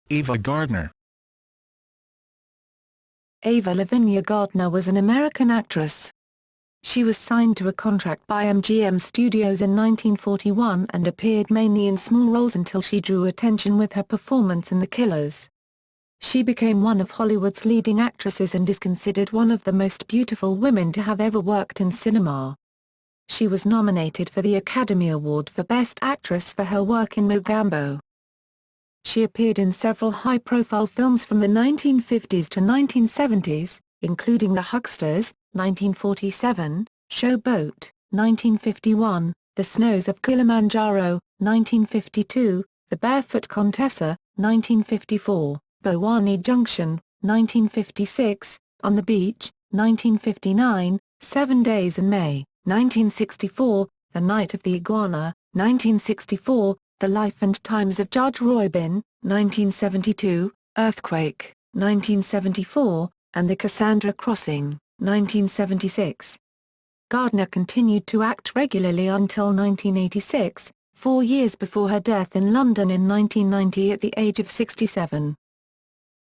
Ava Gardner. Ava Lavinia Gardner was an American actress. She was signed to a contract by MGM Studios in 1941 and appeared mainly in small roles until she drew attention with her performance in The Killers. She became one of Hollywood's leading actresses and is considered one of the most beautiful women to have ever worked in cinema. She was nominated for the Academy Award for Best Actress for her work in Mogambo. She appeared in several high-profile films from the 1950s to 1970s, including The Hucksters, 1947, Showboat, 1951, The Snows of Kilimanjaro, 1952, The Barefoot Contessa, 1954, Bhowani Junction, 1956, On the Beach, 1959, 7 Days in May, 1964, The Night of the Iguana, 1964, The Life and Times of Judge Roybin, 1972, Earthquake, 1974, and The Cassandra Crossing, 1976. Gardner continued to act regularly until 1986, 4 years before her death in London in 1990 at the age of 67.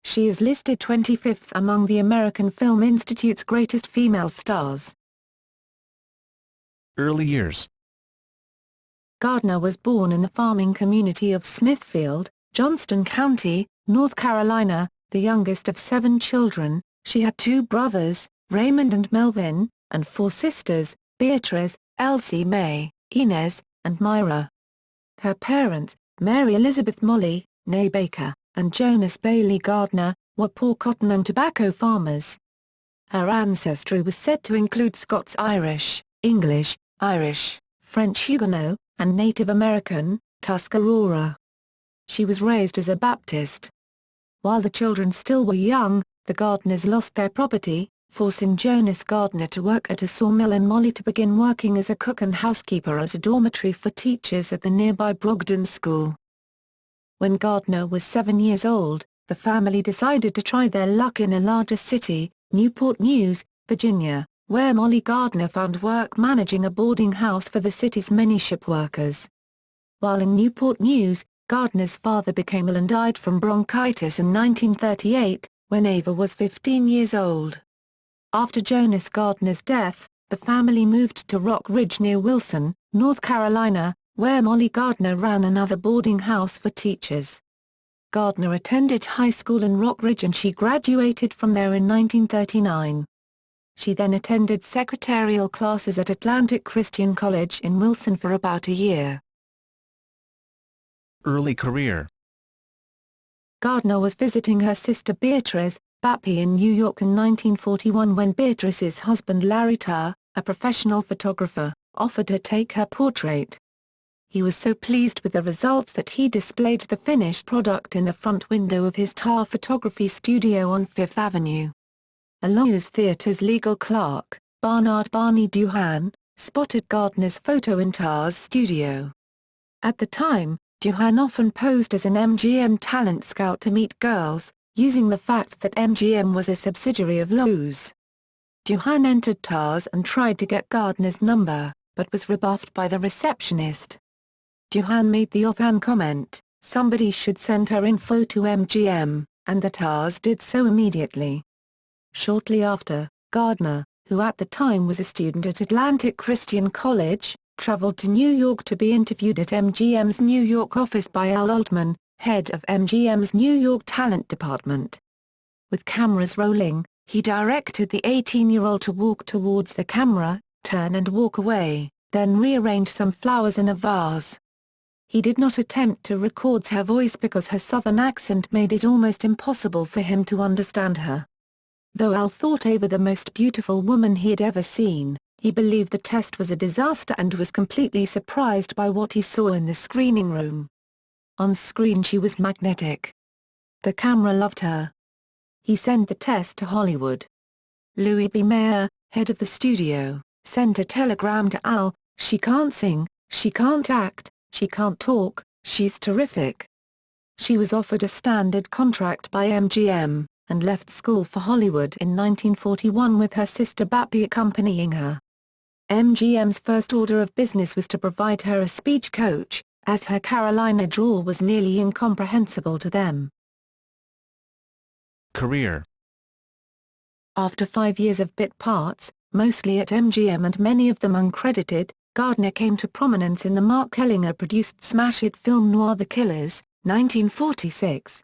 She is listed 25th among the American Film Institute's greatest female stars. Early years. Gardner was born in the farming community of Smithfield, Johnston County, North Carolina, the youngest of 7 children. She had 2 brothers, Raymond and Melvin, and 4 sisters, Beatrice, Elsie Mae, Inez, and Myra. Her parents, Mary Elizabeth Molly, née Baker, and Jonas Bailey Gardner, were poor cotton and tobacco farmers. Her ancestry was said to include Scots-Irish, English, Irish, French Huguenot, and Native American, Tuscarora. She was raised as a Baptist. While the children still were young, the Gardners lost their property, forcing Jonas Gardner to work at a sawmill and Molly to begin working as a cook and housekeeper at a dormitory for teachers at the nearby Brogden School. When Gardner was 7 years old, the family decided to try their luck in a larger city, Newport News, Virginia, where Molly Gardner found work managing a boarding house for the city's many ship workers. While in Newport News, Gardner's father became ill and died from bronchitis in 1938, when Ava was 15 years old. After Jonas Gardner's death, the family moved to Rock Ridge near Wilson, North Carolina, where Molly Gardner ran another boarding house for teachers. Gardner attended high school in Rock Ridge and she graduated from there in 1939. She then attended secretarial classes at Atlantic Christian College in Wilson for about a year. Early career. Gardner was visiting her sister Beatrice, Bappy in New York in 1941 when Beatrice's husband Larry Tarr, a professional photographer, offered to take her portrait. He was so pleased with the results that he displayed the finished product in the front window of his Tarr photography studio on Fifth Avenue. A Loew's Theatre's legal clerk, Barnard Barney Duhan, spotted Gardner's photo in Tarr's studio. At the time, Duhan often posed as an MGM talent scout to meet girls, using the fact that MGM was a subsidiary of Loew's. Duhan entered Tarr's and tried to get Gardner's number, but was rebuffed by the receptionist. Duhan made the offhand comment, "Somebody should send her info to MGM," and the Tarrs did so immediately. Shortly after, Gardner, who at the time was a student at Atlantic Christian College, traveled to New York to be interviewed at MGM's New York office by Al Altman, head of MGM's New York talent department. With cameras rolling, he directed the 18-year-old to walk towards the camera, turn and walk away, then rearrange some flowers in a vase. He did not attempt to record her voice because her southern accent made it almost impossible for him to understand her. Though Al thought Ava the most beautiful woman he had ever seen, he believed the test was a disaster and was completely surprised by what he saw in the screening room. On screen she was magnetic. The camera loved her. He sent the test to Hollywood. Louis B. Mayer, head of the studio, sent a telegram to Al, "She can't sing, she can't act, she can't talk, she's terrific." She was offered a standard contract by MGM, and left school for Hollywood in 1941 with her sister Bappy accompanying her. MGM's first order of business was to provide her a speech coach, as her Carolina drawl was nearly incomprehensible to them. Career. After 5 years of bit parts, mostly at MGM and many of them uncredited, Gardner came to prominence in the Mark Ellinger-produced smash hit film noir The Killers, 1946.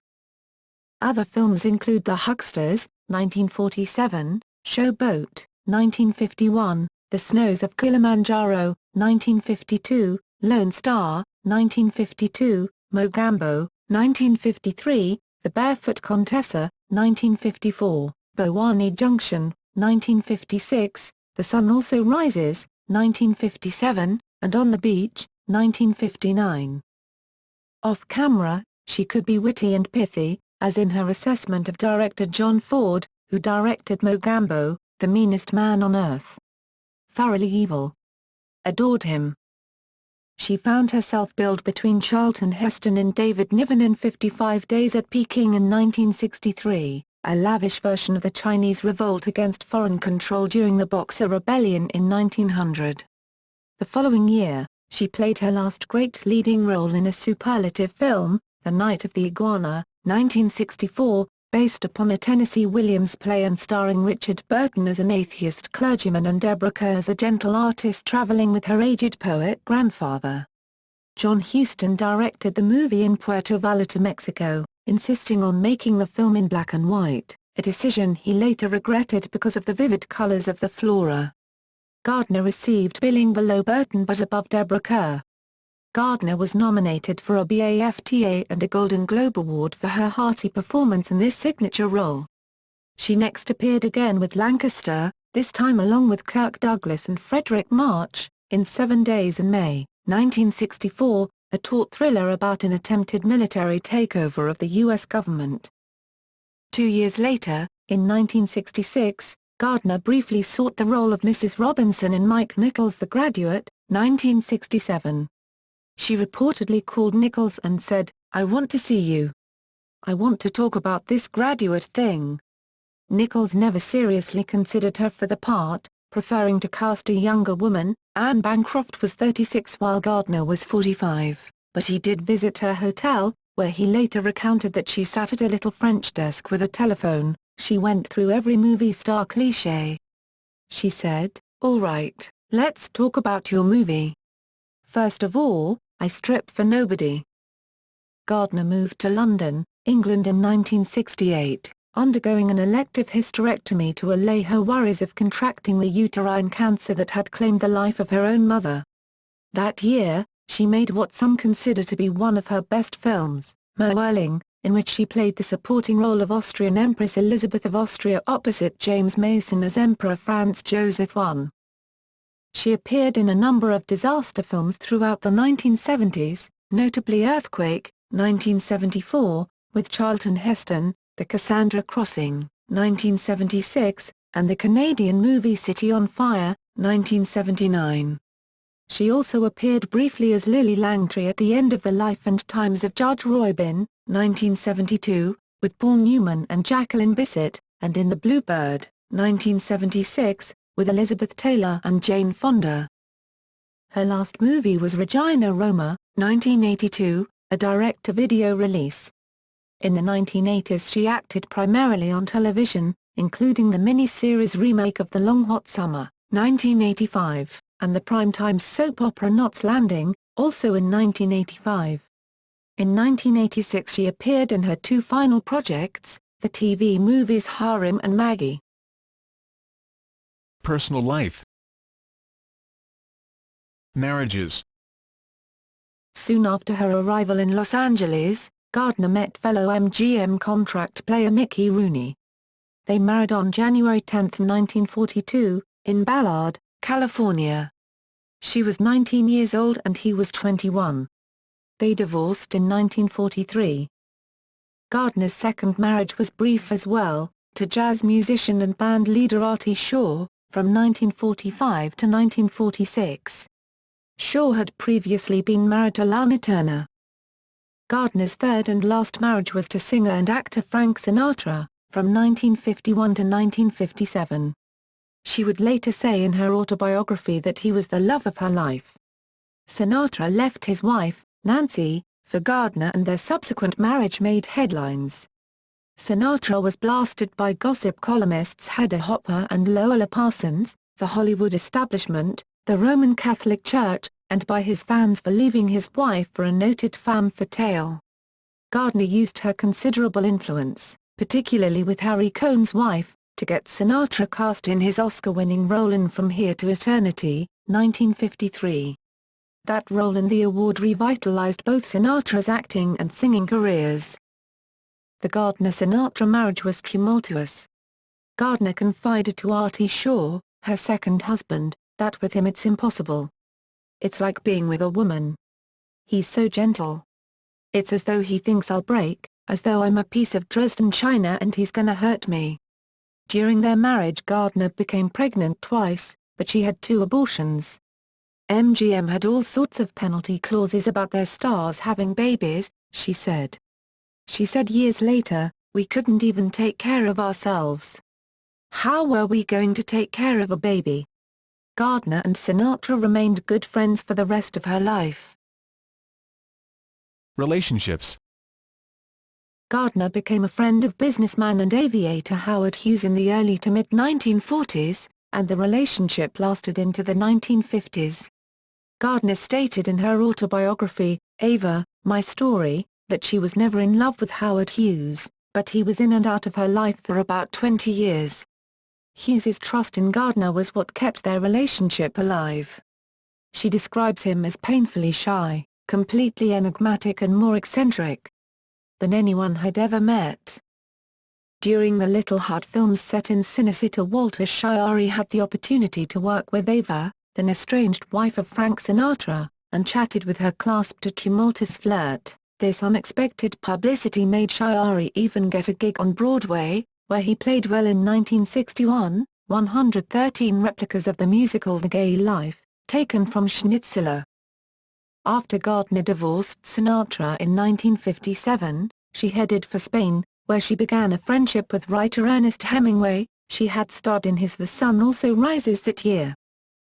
Other films include The Hucksters, 1947, Showboat, 1951, The Snows of Kilimanjaro, 1952, Lone Star, 1952, Mogambo, 1953, The Barefoot Contessa, 1954, Bowani Junction, 1956, The Sun Also Rises, 1957, and On the Beach, 1959. Off-camera, she could be witty and pithy, as in her assessment of director John Ford, who directed Mogambo, the meanest man on earth. Thoroughly evil. Adored him. She found herself billed between Charlton Heston and David Niven in 55 Days at Peking in 1963, a lavish version of the Chinese revolt against foreign control during the Boxer Rebellion in 1900. The following year, she played her last great leading role in a superlative film, The Night of the Iguana, 1964, based upon a Tennessee Williams play and starring Richard Burton as an atheist clergyman and Deborah Kerr as a gentle artist traveling with her aged poet grandfather. John Huston directed the movie in Puerto Vallarta, Mexico, insisting on making the film in black and white, a decision he later regretted because of the vivid colors of the flora. Gardner received billing below Burton but above Deborah Kerr. Gardner was nominated for a BAFTA and a Golden Globe Award for her hearty performance in this signature role. She next appeared again with Lancaster, this time along with Kirk Douglas and Frederick March, in 7 Days in May, 1964, a taut thriller about an attempted military takeover of the U.S. government. 2 years later, in 1966, Gardner briefly sought the role of Mrs. Robinson in Mike Nichols' The Graduate, 1967. She reportedly called Nichols and said, "I want to see you. I want to talk about this graduate thing." Nichols never seriously considered her for the part, preferring to cast a younger woman. Anne Bancroft was 36 while Gardner was 45, but he did visit her hotel, where he later recounted that she sat at a little French desk with a telephone. She went through every movie star cliché. She said, "All right, let's talk about your movie. First of all, I strip for nobody." Gardner moved to London, England in 1968, undergoing an elective hysterectomy to allay her worries of contracting the uterine cancer that had claimed the life of her own mother. That year, she made what some consider to be one of her best films, Merling, in which she played the supporting role of Austrian Empress Elizabeth of Austria opposite James Mason as Emperor Franz Joseph I. She appeared in a number of disaster films throughout the 1970s, notably Earthquake, 1974, with Charlton Heston, The Cassandra Crossing, 1976, and the Canadian movie City on Fire, 1979. She also appeared briefly as Lily Langtry at the end of the life and times of Judge Roybin, 1972, with Paul Newman and Jacqueline Bisset, and in The Bluebird, 1976, with Elizabeth Taylor and Jane Fonda. Her last movie was Regina Roma, 1982, a direct-to-video release. In the 1980s she acted primarily on television, including the mini-series remake of The Long Hot Summer, 1985, and the primetime soap opera Knots Landing, also in 1985. In 1986 she appeared in her two final projects, the TV movies Harem and Maggie. Personal life. Marriages. Soon after her arrival in Los Angeles, Gardner met fellow MGM contract player Mickey Rooney. They married on January 10, 1942, in Ballard, California. She was 19 years old and he was 21. They divorced in 1943. Gardner's second marriage was brief as well, to jazz musician and band leader Artie Shaw, from 1945 to 1946. Shaw had previously been married to Lana Turner. Gardner's third and last marriage was to singer and actor Frank Sinatra, from 1951 to 1957. She would later say in her autobiography that he was the love of her life. Sinatra left his wife, Nancy, for Gardner and their subsequent marriage made headlines. Sinatra was blasted by gossip columnists Hedda Hopper and Lola Parsons, the Hollywood establishment, the Roman Catholic Church, and by his fans for leaving his wife for a noted femme fatale. Gardner used her considerable influence, particularly with Harry Cohn's wife, to get Sinatra cast in his Oscar-winning role in From Here to Eternity, 1953. That role and the award revitalized both Sinatra's acting and singing careers. The Gardner-Sinatra marriage was tumultuous. Gardner confided to Artie Shaw, her second husband, that with him it's impossible. It's like being with a woman. He's so gentle. It's as though he thinks I'll break, as though I'm a piece of Dresden china and he's gonna hurt me. During their marriage Gardner became pregnant twice, but she had 2 abortions. MGM had all sorts of penalty clauses about their stars having babies, she said. She said years later, we couldn't even take care of ourselves. How were we going to take care of a baby? Gardner and Sinatra remained good friends for the rest of her life. Relationships. Gardner became a friend of businessman and aviator Howard Hughes in the early to mid-1940s, and the relationship lasted into the 1950s. Gardner stated in her autobiography, Ava, My Story, that she was never in love with Howard Hughes, but he was in and out of her life for about 20 years. Hughes's trust in Gardner was what kept their relationship alive. She describes him as painfully shy, completely enigmatic and more eccentric than anyone had ever met. During the Little Hut films set in Cinecittà, Walter Chiari had the opportunity to work with Ava, then estranged wife of Frank Sinatra, and chatted with her clasped a tumultuous flirt. This unexpected publicity made Chiari even get a gig on Broadway, where he played well in 1961, 113 replicas of the musical The Gay Life, taken from Schnitzler. After Gardner divorced Sinatra in 1957, she headed for Spain, where she began a friendship with writer Ernest Hemingway. She had starred in his The Sun Also Rises that year.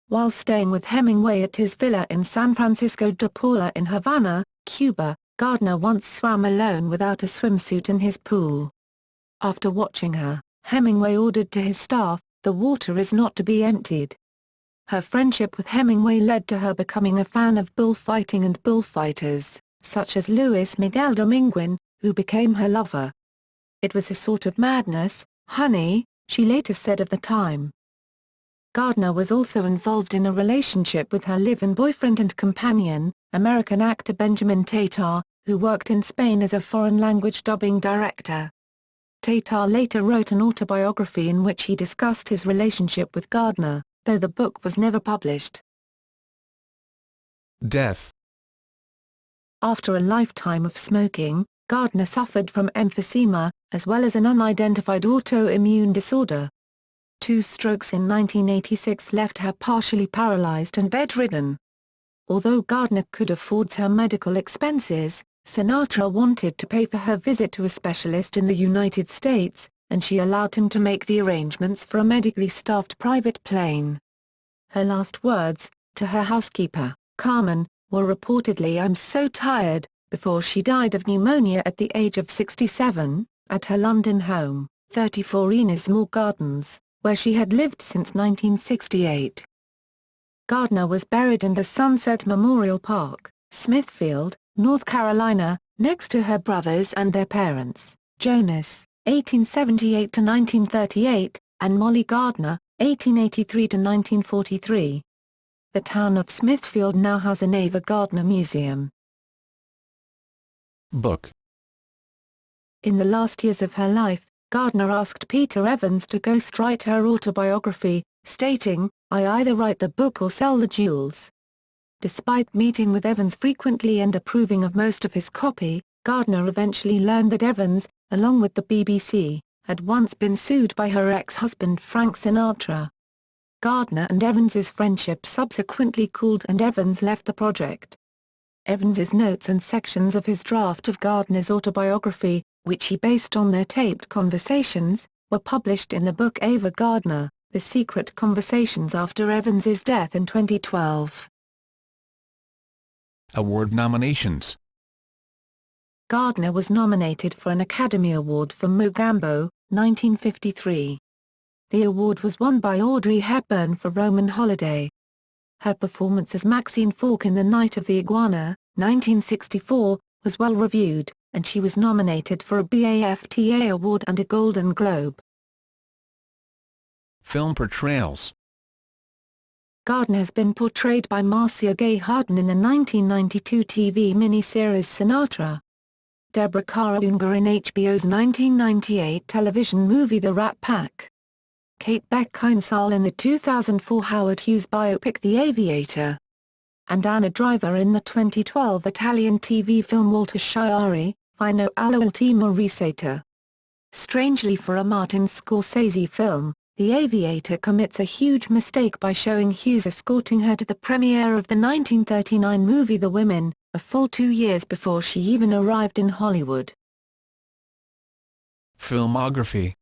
While staying with Hemingway at his villa in San Francisco de Paula in Havana, Cuba, Gardner once swam alone without a swimsuit in his pool. After watching her, Hemingway ordered to his staff, "The water is not to be emptied." Her friendship with Hemingway led to her becoming a fan of bullfighting and bullfighters, such as Luis Miguel Dominguin, who became her lover. "It was a sort of madness, honey," she later said of the time. Gardner was also involved in a relationship with her live-in boyfriend and companion, American actor Benjamin Tatar, who worked in Spain as a foreign-language dubbing director. Tatar later wrote an autobiography in which he discussed his relationship with Gardner, though the book was never published. Death. After a lifetime of smoking, Gardner suffered from emphysema, as well as an unidentified autoimmune disorder. 2 strokes in 1986 left her partially paralyzed and bedridden. Although Gardner could afford her medical expenses, Sinatra wanted to pay for her visit to a specialist in the United States, and she allowed him to make the arrangements for a medically staffed private plane. Her last words, to her housekeeper, Carmen, were reportedly "I'm so tired," before she died of pneumonia at the age of 67, at her London home, 34 Ennismore Gardens, where she had lived since 1968. Gardner was buried in the Sunset Memorial Park, Smithfield, North Carolina, next to her brothers and their parents, Jonas, 1878–1938, and Molly Gardner, 1883–1943. The town of Smithfield now has an Ava Gardner Museum. Book. In the last years of her life, Gardner asked Peter Evans to ghostwrite her autobiography, stating, "I either write the book or sell the jewels." Despite meeting with Evans frequently and approving of most of his copy, Gardner eventually learned that Evans, along with the BBC, had once been sued by her ex-husband Frank Sinatra. Gardner and Evans's friendship subsequently cooled and Evans left the project. Evans's notes and sections of his draft of Gardner's autobiography, which he based on their taped conversations, were published in the book Ava Gardner, The Secret Conversations after Evans's death in 2012. Award nominations. Gardner was nominated for an Academy Award for Mogambo, 1953. The award was won by Audrey Hepburn for Roman Holiday. Her performance as Maxine Falk in The Night of the Iguana, 1964, was well reviewed, and she was nominated for a BAFTA award and a Golden Globe. Film portrayals. Gardner has been portrayed by Marcia Gay Harden in the 1992 TV miniseries Sinatra. Deborah Kara Unger in HBO's 1998 television movie The Rat Pack. Kate Beckinsale in the 2004 Howard Hughes biopic The Aviator. And Anna Driver in the 2012 Italian TV film Walter Chiari, Fino all'ultimo risata. Strangely for a Martin Scorsese film, The Aviator commits a huge mistake by showing Hughes escorting her to the premiere of the 1939 movie The Women, a full 2 years before she even arrived in Hollywood. Filmography.